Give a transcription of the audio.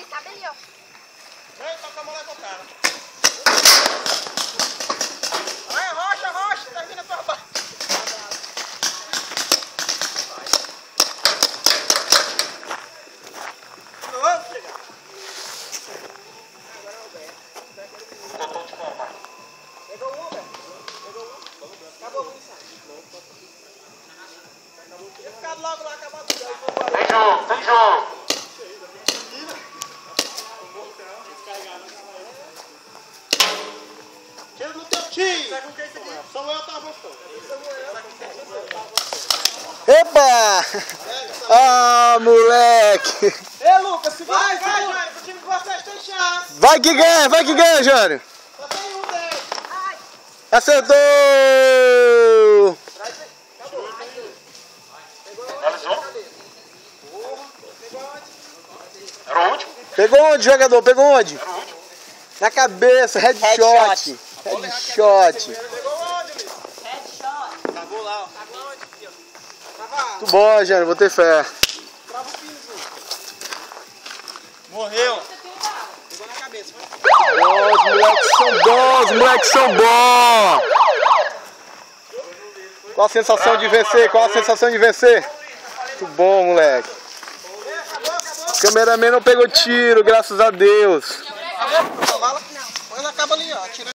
cabe ali, ó. Vem, toca a mão lá com o cara. Vai, rocha, termina a tua barra. Vamos chegar. Agora é o Beto. Pegou um, Beto? Pegou um? Acabou a munição. Ia ficar logo lá, acabou tudo. Tem jogo. Tira no teu time. Samuel tá avançando. Epa! Ah, moleque! Ei, Lucas, segura. Vai, Jânio. O time de vocês tem chance. Vai que ganha, Jânio! Só tem um deles. Acertou! Finalizou? Era o último? Pegou onde, jogador? Pegou onde? Era o último. Na cabeça, headshot. Headshot. Pegou onde, Liz? Headshot. Cagou lá, ó. Cagou onde, aqui, ó. Tava. Muito bom, Jânio, vou ter fé. Trava o pino junto. Morreu. Pegou na cabeça, foi? Os moleques são bons! Qual a sensação de vencer? Muito bom, moleque. Acabou. O cameraman não pegou tiro, graças a Deus.